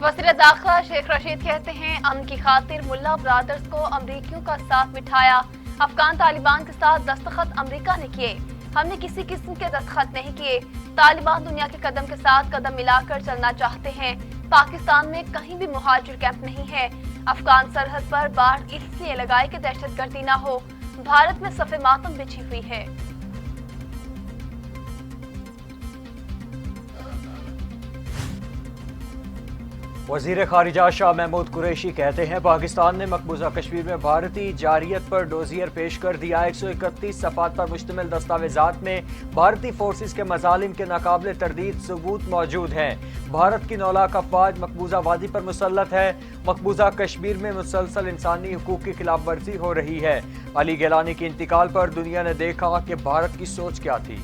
वज़ीर दाखिला शेख रशीद कहते हैं अमन की खातिर मुल्ला ब्रादर्स को अमरीकियों का साथ बिठाया। अफगान तालिबान के साथ दस्तखत अमरीका ने किए, हमने किसी किस्म के दस्तखत नहीं किए। तालिबान दुनिया के कदम के साथ कदम मिलाकर चलना चाहते हैं। पाकिस्तान में कहीं भी मुहाजिर कैंप नहीं है। अफगान सरहद पर बाढ़ इसलिए लगाई कि दहशतगर्दी न हो। भारत में सफ़े मातम बिछी हुई है। वज़ीर ख़ारिजा शाह महमूद कुरैशी कहते हैं पाकिस्तान ने मकबूजा कश्मीर में भारतीय जारियत पर डोजियर पेश कर दिया। 131 सफ़ात पर मुश्तमिल दस्तावेज़ात में भारतीय फोर्सेस के मज़ालिम के नाकाबिले तरदीद सबूत मौजूद हैं। भारत की 9 लाख अफवाज मकबूजा वादी पर मुसल्लत है। मकबूजा कश्मीर में मुसलसल इंसानी हुकूक की खिलाफ वर्जी हो रही है। अली गिलानी के इंतकाल पर दुनिया ने देखा कि भारत की सोच क्या थी।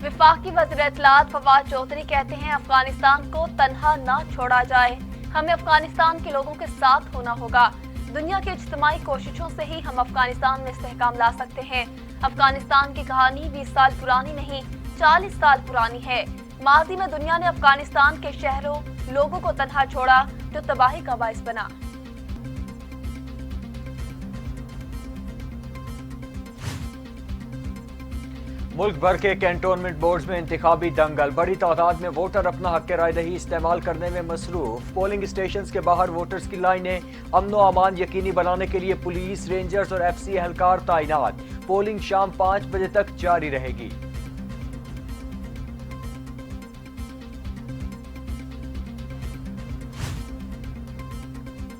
वफाकी वज़ीर इत्तलात फवाद चौधरी कहते हैं अफगानिस्तान को तन्हा ना छोड़ा जाए, हमें अफगानिस्तान के लोगों के साथ होना होगा। दुनिया की इज्तिमाई कोशिशों से ही हम अफगानिस्तान में इस्तेहकाम ला सकते हैं। अफगानिस्तान की कहानी 20 साल पुरानी नहीं, 40 साल पुरानी है। माजी में दुनिया ने अफगानिस्तान के शहरों लोगों को तन्हा छोड़ा जो तबाही का बाइस बना। मुल्क भर के कैंटोनमेंट बोर्ड्स में इंतखाबी दंगल, बड़ी तादाद में वोटर अपना हक राय दही इस्तेमाल करने में मसरूफ। पोलिंग स्टेशंस के बाहर वोटर्स की लाइनें, अमन व अमान यकीनी बनाने के लिए पुलिस, रेंजर्स और FC एहलकार तैनात। पोलिंग शाम 5 बजे तक जारी रहेगी।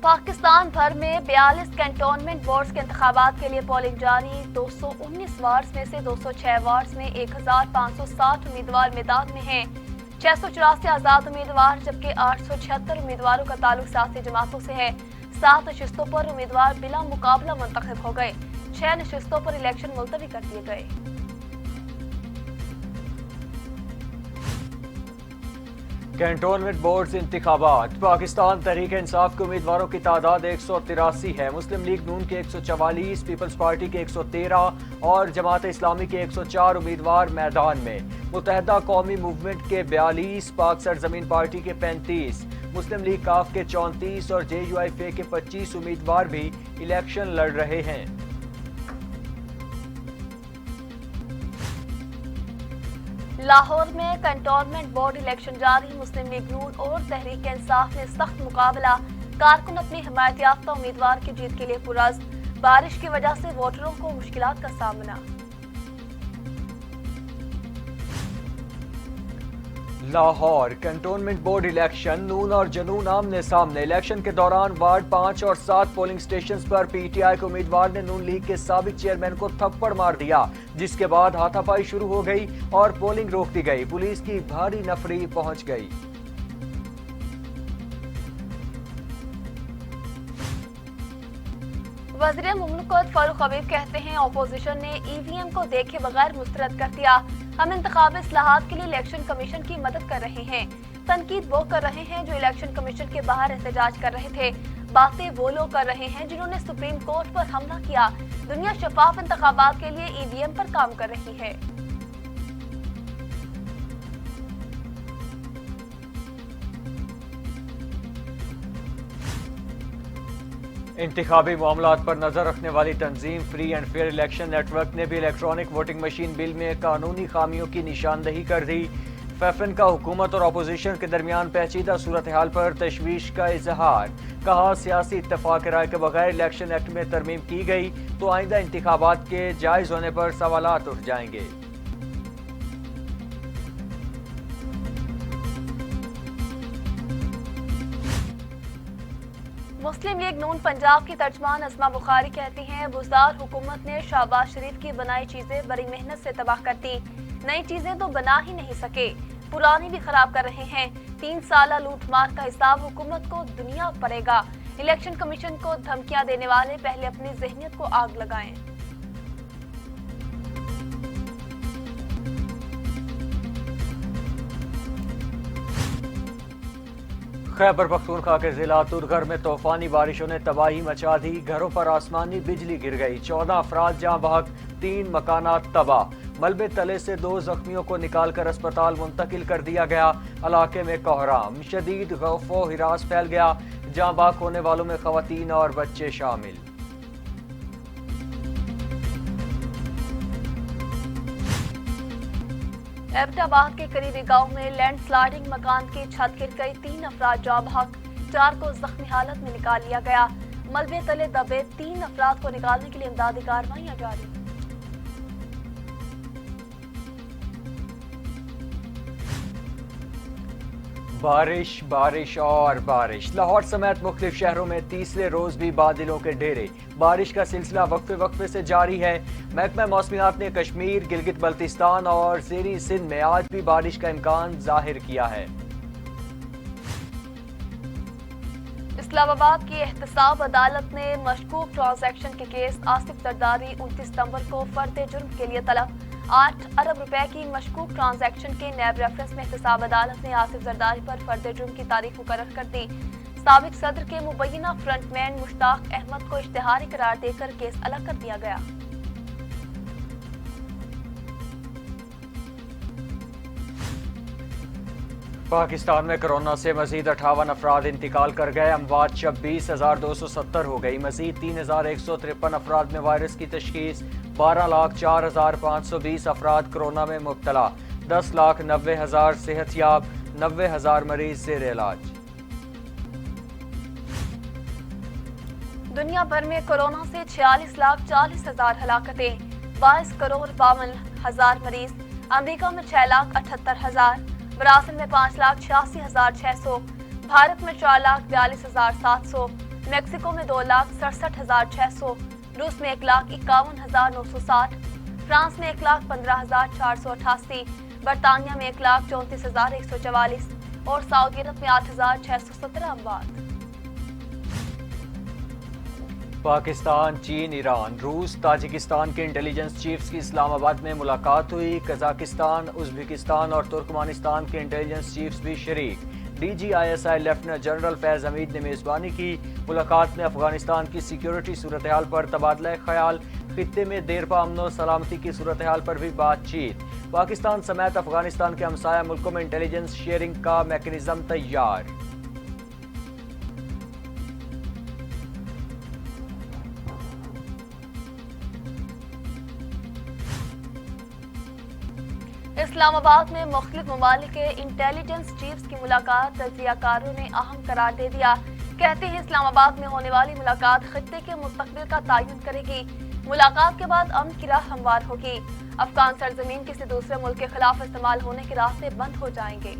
पाकिस्तान भर में 42 कैंटोनमेंट बोर्ड्स के इंतखाबात के लिए पोलिंग जारी। 219 वार्ड्स में से 206 वार्ड्स में 1560 उम्मीदवार मैदान में हैं। 684 आज़ाद उम्मीदवार जबकि 876 उम्मीदवारों का ताल्लुक सियासी जमातों से है। 7 नशिस्तों पर उम्मीदवार बिला मुकाबला मुंतखब हो गए। 6 नशिस्तों पर इलेक्शन मुलतवी कर दिए गए। कैंटोनमेंट बोर्ड इंतखाबात, पाकिस्तान तहरीक इंसाफ के उम्मीदवारों की तादाद 183 है। मुस्लिम लीग नून के 144, पीपल्स पार्टी के 113 और जमात इस्लामी के 104 उम्मीदवार मैदान में। मुत्तहदा कौमी मूवमेंट के 42, पाक सरजमीन पार्टी के 35, मुस्लिम लीग काफ के 34 और JUIFA के 25 उम्मीदवार भी इलेक्शन लड़ रहे हैं। लाहौर में कैंटोनमेंट बोर्ड इलेक्शन जारी। मुस्लिम लीग नून और तहरीक इंसाफ में सख्त मुकाबला। कारकुन अपनी हिमायत याफ्ता उम्मीदवार की जीत के लिए पुरज़्म। बारिश की वजह से वोटरों को मुश्किलात का सामना। लाहौर कैंटोनमेंट बोर्ड इलेक्शन, नून और जनून आमने सामने। इलेक्शन के दौरान वार्ड 5 और 7 पोलिंग स्टेशंस पर PTI के उम्मीदवार ने नून लीग के साबिक चेयरमैन को थप्पड़ मार दिया, जिसके बाद हाथापाई शुरू हो गई और पोलिंग रोक दी गई। पुलिस की भारी नफरी पहुंच गई। वज़ीर मुमलिकत फारूक हबीब कहते हैं अपोजिशन ने EVM को देखे बगैर मुस्तरद कर दिया। हम इंतखाबी इस्लाहात के लिए इलेक्शन कमीशन की मदद कर रहे हैं। तनकीद वो कर रहे हैं जो इलेक्शन कमीशन के बाहर एहतजाज कर रहे थे। बातें वो लोग कर रहे हैं जिन्होंने सुप्रीम कोर्ट पर हमला किया। दुनिया शफाफ इंतखाबात के लिए EVM पर काम कर रही है। इंतखाबी मामलात पर नजर रखने वाली तंजीम free and fair election network ने भी इलेक्ट्रॉनिक वोटिंग मशीन बिल में कानूनी खामियों की निशानदही कर दी। फैफन का हुकूमत और अपोजिशन के दरमियान पेचीदा सूरत हाल पर तशवीश का इजहार। कहा सियासी इत्तफाक राय के बगैर इलेक्शन एक्ट में तरमीम की गई तो आइंदा इंतखाबात के जायज होने पर सवालात उठ जाएंगे। मुस्लिम लीग नून पंजाब की तर्जमान असमा बुखारी कहती हैं बुज़दार हुकूमत ने शहबाज शरीफ की बनाई चीजें बड़ी मेहनत से तबाह कर दी। नई चीजें तो बना ही नहीं सके, पुरानी भी खराब कर रहे हैं। 3 साल लूट मार का हिसाब हुकूमत को दुनिया पड़ेगा। इलेक्शन कमीशन को धमकियां देने वाले पहले अपनी ज़हनियत को आग लगाएं। खैबर पख्तूनख्वा के जिला तुरघर में तूफानी बारिशों ने तबाही मचा दी। घरों पर आसमानी बिजली गिर गई। 14 अफराद जाँ बहक, 3 मकानात तबाह। मलबे तले से 2 जख्मियों को निकालकर अस्पताल मुंतकिल कर दिया गया। इलाके में कोहराम, शदीद खौफ व हिरास फैल गया। जाँ बहक होने वालों में खवातीन और बच्चे शामिल। एबटाबाद के करीबी गांव में लैंडस्लाइडिंग, मकान की छत गिर गई। 3 अफराद जाँ बहक, 4 को जख्मी हालत में निकाल लिया गया। मलबे तले दबे 3 अफराद को निकालने के लिए इमदादी कार्रवाइयां जारी। बारिश, बारिश और बारिश। लाहौर समेत मुख्तलिफ शहरों में तीसरे रोज भी बादलों के डेरे। बारिश का सिलसिला वक्फे वक्फे से जारी है। महकमा मौसमियात ने कश्मीर, गिलगित बल्तिस्तान और ज़ेरी सिंध में आज भी बारिश का इम्कान जाहिर किया है। इस्लामाबाद की एहतसाब अदालत ने मशकूक ट्रांजैक्शन के केस आसिफ जरदारी 29 सितंबर को फर्द जुर्म के लिए तलब। 8 अरब रुपए की मशकूक ट्रांजैक्शन के नैब रेफरेंस में एहतसाब अदालत ने आसिफ जरदारी पर फर्द जुर्म की तारीख मुकर्रर कर दी। साबिक सदर के मुबैना फ्रंटमैन मुश्ताक अहमद को इश्तिहारी करार देकर केस अलग कर दिया गया। पाकिस्तान में कोरोना से मजीद 58 अफराद इंतकाल कर गए। अमवात 26,270 हो गई। मजीद 3,153 अफराद में वायरस की तशखीस। 12,04,520 अफराद कोरोना में मुब्तला। 10,90,000 सेहतयाब। 90,000 मरीज ज़ेर इलाज। दुनिया भर में कोरोना से 46,40,000 हलाकतें। 22 करोड़ 52,000 मरीज। अमेरिका में 6,78,000। ब्राजील में 5,86,600। भारत में 4,42,700। मेक्सिको में 2,67,600। रूस में 1,51,960। फ्रांस में 1,15,488। बरतानिया में 1,34,144 और सऊदी अरब में 8,617 अमवात। पाकिस्तान, चीन, ईरान, रूस, ताजिकिस्तान के इंटेलिजेंस चीफ्स की इस्लामाबाद में मुलाकात हुई। कजाकिस्तान, उज़्बेकिस्तान और तुर्कमानिस्तान के इंटेलिजेंस चीफ्स भी शरीक। DGISI लेफ्टिनेंट जनरल फैज़ हमीद ने मेज़बानी की। मुलाकात में अफगानिस्तान की सिक्योरिटी सूरत हाल पर तबादला ख्याल, खित्ते में देरपा अमन और सलामती की सूरत हाल पर भी बातचीत। पाकिस्तान समेत अफगानिस्तान के हमसाया मुल्कों में इंटेलिजेंस शेयरिंग का मैकेनिज्म तैयार। इस्लामाबाद में मुख्तलिफ ममालिक के इंटेलिजेंस चीफ्स की मुलाकात तजियाकारों ने अहम करार दे दिया। कहते हैं इस्लामाबाद में होने वाली मुलाकात खित्ते के मुस्तकबिल का तयन करेगी। मुलाकात के बाद अमन की राह हमवार होगी। अफगान सरजमीन किसी दूसरे मुल्क के खिलाफ इस्तेमाल होने के रास्ते बंद हो जाएंगे।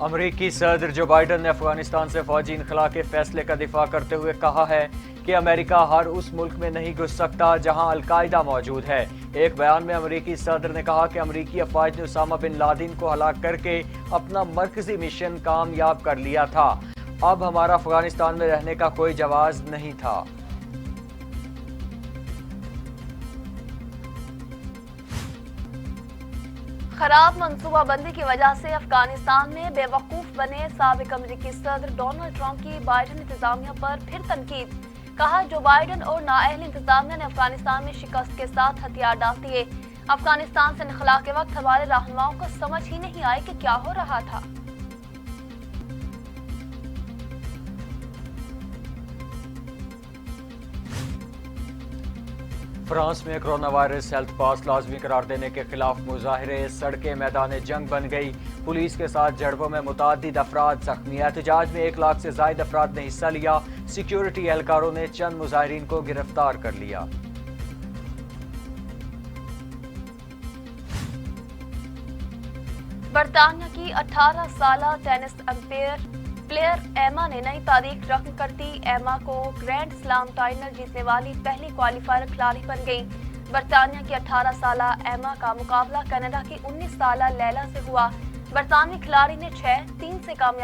अमरीकी सदर जो बाइडन ने अफगानिस्तान से फौजी इनखला के फैसले का दिफा करते हुए कहा है कि अमेरिका हर उस मुल्क में नहीं घुस सकता जहां अलकायदा मौजूद है। एक बयान में अमरीकी सदर ने कहा कि अमरीकी अफवाज ने उसामा बिन लादेन को हलाक करके अपना मरकजी मिशन कामयाब कर लिया था। अब हमारा अफगानिस्तान में रहने का कोई जवाज नहीं था। खराब मंसूबाबंदी की वजह से अफगानिस्तान में बेवकूफ बने साबिक अमरीकी सदर डोनाल्ड ट्रंप की बाइडन इंतजामिया पर फिर तनकीद। कहा जो बाइडन और नाअहल इंतजामिया ने अफगानिस्तान में शिकस्त के साथ हथियार डाल दिए। अफगानिस्तान से इनखला के वक्त हमारे रहनुमाओं को समझ ही नहीं आई कि क्या हो रहा था। फ्रांस में कोरोना वायरस हेल्थ पास लाजमी करार देने के खिलाफ मुजाहिरे। सड़कें मैदान जंग बन गई। पुलिस के साथ झड़पों में मुतादिद अफराद जख्मी। एहतजाज में 1 लाख से जायद अफराद ने हिस्सा लिया। सिक्योरिटी एहलकारों ने चंद मुजाहिरीन को गिरफ्तार कर लिया। बरतानिया की 18 साला टेनिस प्लेयर एमा ने नई तारीख रकम कर दी। एमा को ग्रैंड स्लैम टाइटल जीतने वाली पहली क्वालिफायर खिलाड़ी बन गई। बरतानिया की 18 साला एमा का मुकाबला कनाडा की 19 साला लैला से हुआ। बरतानवी खिलाड़ी ने 6-3 से कामयाबी